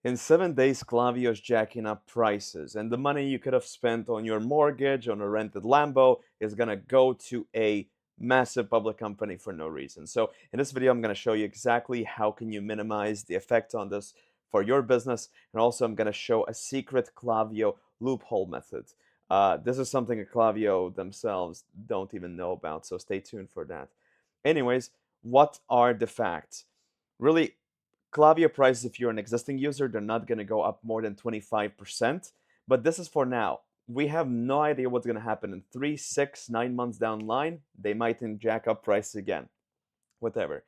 In 7 days, Klaviyo is jacking up prices, and the money you could have spent on your mortgage, on a rented Lambo, is gonna go to a massive public company for no reason. So in this video, I'm gonna show you exactly how can you minimize the effect on this for your business, and also I'm gonna show a secret Klaviyo loophole method. This is something that Klaviyo themselves don't even know about, so stay tuned for that. Anyways, what are the facts? Really, Klaviyo prices, if you're an existing user, they're not going to go up more than 25%. But this is for now. We have no idea what's going to happen in 3, 6, 9 months down the line. They might jack up prices again. Whatever.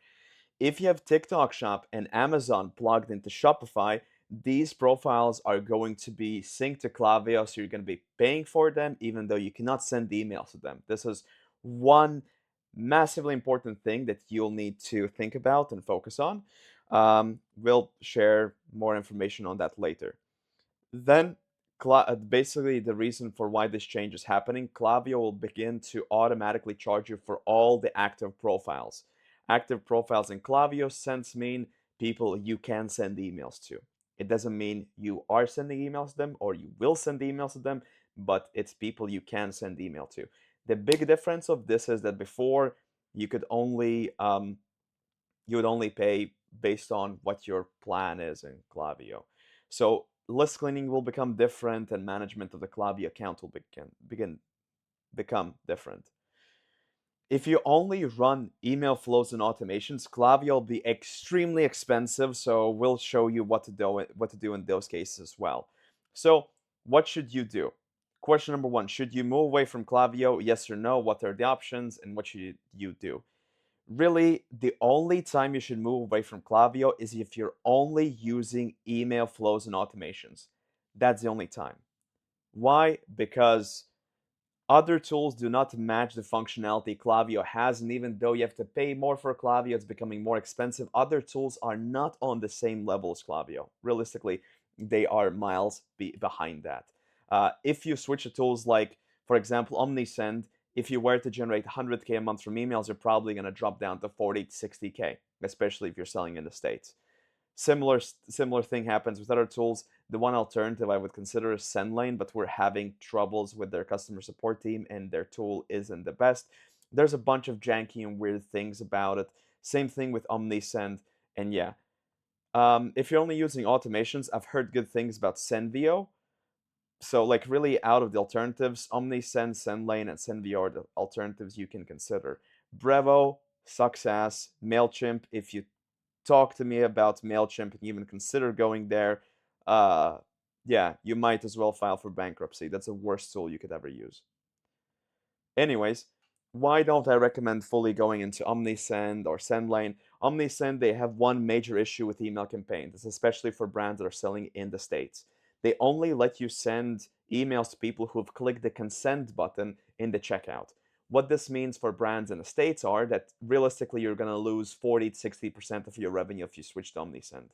If you have TikTok Shop and Amazon plugged into Shopify, these profiles are going to be synced to Klaviyo, so you're going to be paying for them even though you cannot send emails to them. This is one massively important thing that you'll need to think about and focus on. We'll share more information on that later. Then, basically, the reason for why this change is happening, Klaviyo will begin to automatically charge you for all the active profiles. Active profiles in Klaviyo sense mean people you can send emails to. It doesn't mean you are sending emails to them or you will send emails to them, but it's people you can send email to. The big difference of this is that before you could only you would only pay based on what your plan is in Klaviyo. So list cleaning will become different, and management of the Klaviyo account will become different. If you only run email flows and automations, Klaviyo will be extremely expensive. So we'll show you what to do in those cases as well. So what should you do? Question number one: should you move away from Klaviyo? Yes or no? What are the options, and what should you do? Really, the only time you should move away from Klaviyo is if you're only using email flows and automations. That's the only time. Why? Because other tools do not match the functionality Klaviyo has, and even though you have to pay more for Klaviyo, it's becoming more expensive. Other tools are not on the same level as Klaviyo. Realistically, they are miles behind that. If you switch to tools like, for example, OmniSend, if you were to generate 100K a month from emails, you're probably going to drop down to 40 to 60K, especially if you're selling in the States. Similar thing happens with other tools. The one alternative I would consider is SendLane, but we're having troubles with their customer support team and their tool isn't the best. There's a bunch of janky and weird things about it. Same thing with OmniSend, and yeah. If you're only using automations, I've heard good things about SendVio. So like really out of the alternatives, OmniSend, SendLane, and SendVio are the alternatives you can consider. Brevo sucks ass. MailChimp, if you talk to me about MailChimp and even consider going there, uh, yeah, you might as well file for bankruptcy. That's the worst tool you could ever use. Anyways, why don't I recommend fully going into OmniSend or SendLane? OmniSend, they have one major issue with email campaigns, especially for brands that are selling in the States. They only let you send emails to people who've clicked the consent button in the checkout. What this means for brands in the States are that realistically you're going to lose 40 to 60% of your revenue if you switch to OmniSend.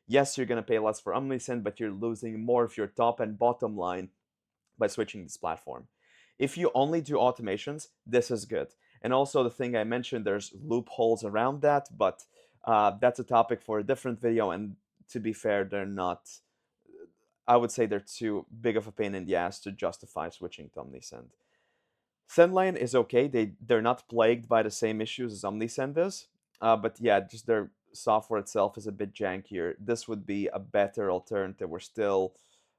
Yes, you're going to pay less for OmniSend, but you're losing more of your top and bottom line by switching this platform. If you only do automations, this is good. And also the thing I mentioned, there's loopholes around that, but that's a topic for a different video. And to be fair, they're not, I would say they're too big of a pain in the ass to justify switching to OmniSend. SendLine is okay. They're not plagued by the same issues as OmniSend is. But yeah, just their software itself is a bit jankier. This would be a better alternative.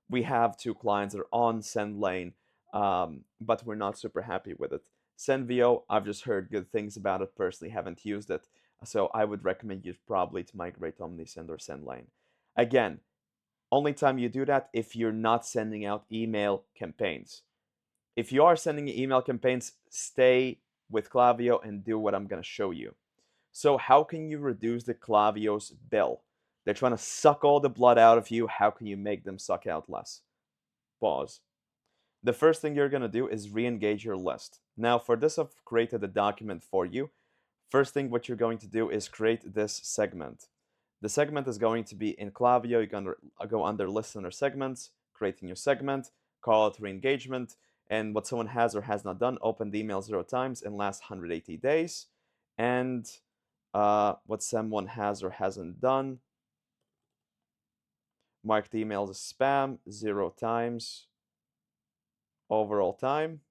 We have two clients that are on SendLane, but we're not super happy with it. SendVio, I've just heard good things about it. Personally, haven't used it, so I would recommend you probably to migrate to OmniSend or SendLane. Again, only time you do that if you're not sending out email campaigns. If you are sending email campaigns, stay with Klaviyo and do what I'm going to show you. So how can you reduce the Klaviyo's bill? They're trying to suck all the blood out of you. How can you make them suck out less? Pause. The first thing you're going to do is re-engage your list. Now for this, I've created a document for you. First thing what you're going to do is create this segment. The segment is going to be in Klaviyo. You're going to go under listener segments, create a new segment, call it re-engagement, and what someone has or has not done, open the email 0 times in last 180 days, and what someone has or hasn't done, Mark the emails as spam 0 times overall time.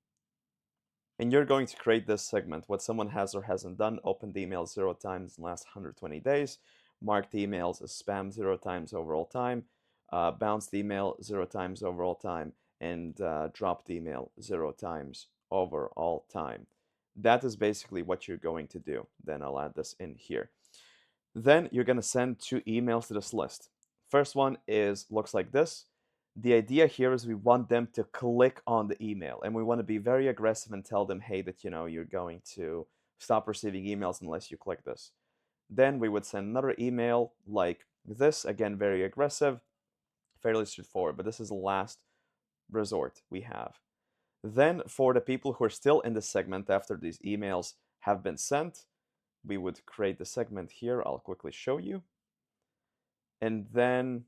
And you're going to create this segment, what someone has or hasn't done, open the email 0 times in the last 120 days, mark the emails as spam 0 times overall time, bounce the email 0 times overall time, and drop the email 0 times overall time. That is basically what you're going to do. Then I'll add this in here. Then you're going to send 2 emails to this list. First one looks like this. The idea here is we want them to click on the email, and we want to be very aggressive and tell them, hey, that you're going to stop receiving emails unless you click this. Then we would send another email like this, again, very aggressive, fairly straightforward, but this is the last resort we have. Then for the people who are still in the segment after these emails have been sent, we would create the segment here. I'll quickly show you. And then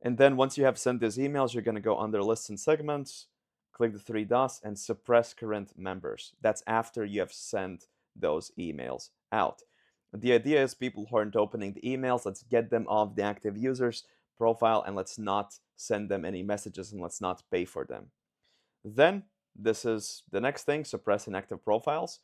once you have sent these emails, you're going to go under lists and segments, click the 3 dots and suppress current members. That's after you have sent those emails out. The idea is people who aren't opening the emails, let's get them off the active users profile and let's not send them any messages and let's not pay for them. Then this is the next thing, suppress inactive profiles.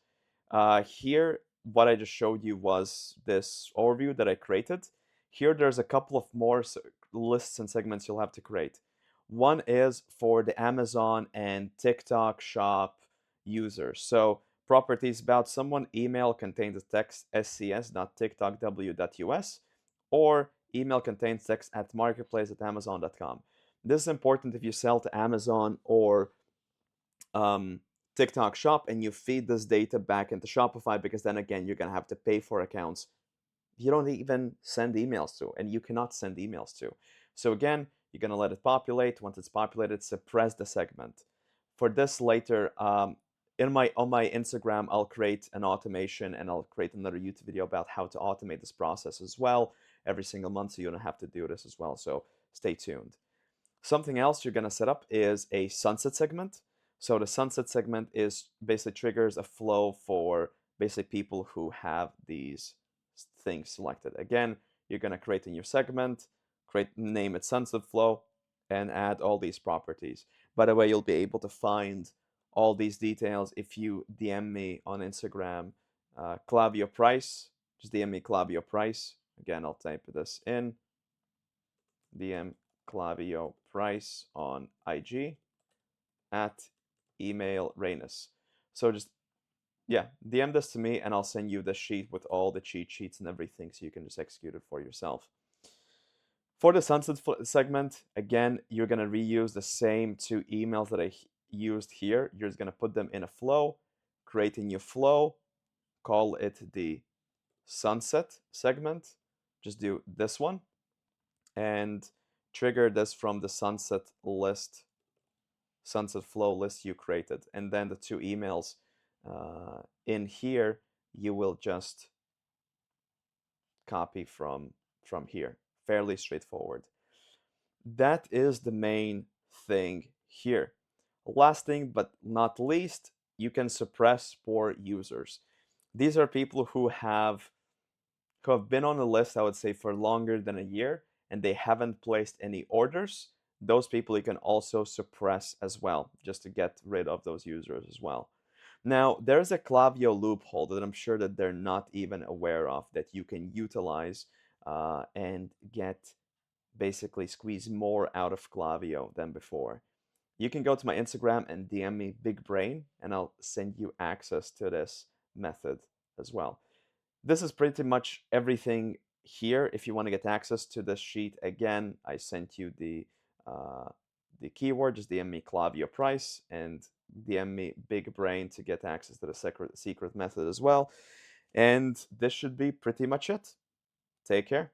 Here, what I just showed you was this overview that I created. Here, there's a couple of more lists and segments you'll have to create. One is for the Amazon and TikTok shop users. So properties about someone, email contains the text scs.tiktokw.us, or email contains text at marketplace@amazon.com. This is important if you sell to Amazon or TikTok shop and you feed this data back into Shopify, because then again, you're going to have to pay for accounts you don't even send emails to, and you cannot send emails to. So again, you're going to let it populate. Once it's populated, suppress the segment. For this later, on my Instagram, I'll create an automation and I'll create another YouTube video about how to automate this process as well every single month, so you don't have to do this as well. So stay tuned. Something else you're going to set up is a sunset segment. So the sunset segment is basically triggers a flow for basically people who have these things selected. Again, you're going to create a new segment, name it sunset flow, and add all these properties. By the way, you'll be able to find all these details if you DM me on Instagram, Klaviyo price. Just DM me Klaviyo price. Again, I'll type this in. DM Klaviyo price on IG at email Reynes. So just DM this to me and I'll send you the sheet with all the cheat sheets and everything so you can just execute it for yourself. For the sunset segment, again, you're going to reuse the same 2 emails that I used here. You're just going to put them in a flow, create a new flow, call it the sunset segment. Just do this one and trigger this from the sunset flow list you created. And then the 2 emails in here, you will just copy from here. Fairly straightforward. That is the main thing here. Last thing but not least, you can suppress poor users. These are people who have been on the list, I would say, for longer than a year, and they haven't placed any orders. Those people you can also suppress as well, just to get rid of those users as well. Now, there's a Klaviyo loophole that I'm sure that they're not even aware of that you can utilize and basically squeeze more out of Klaviyo than before. You can go to my Instagram and DM me Big Brain, and I'll send you access to this method as well. This is pretty much everything here. If you want to get access to this sheet, again, I sent you the keyword. Just DM me Klaviyo price and DM me Big Brain to get access to the secret method as well. And this should be pretty much it. Take care.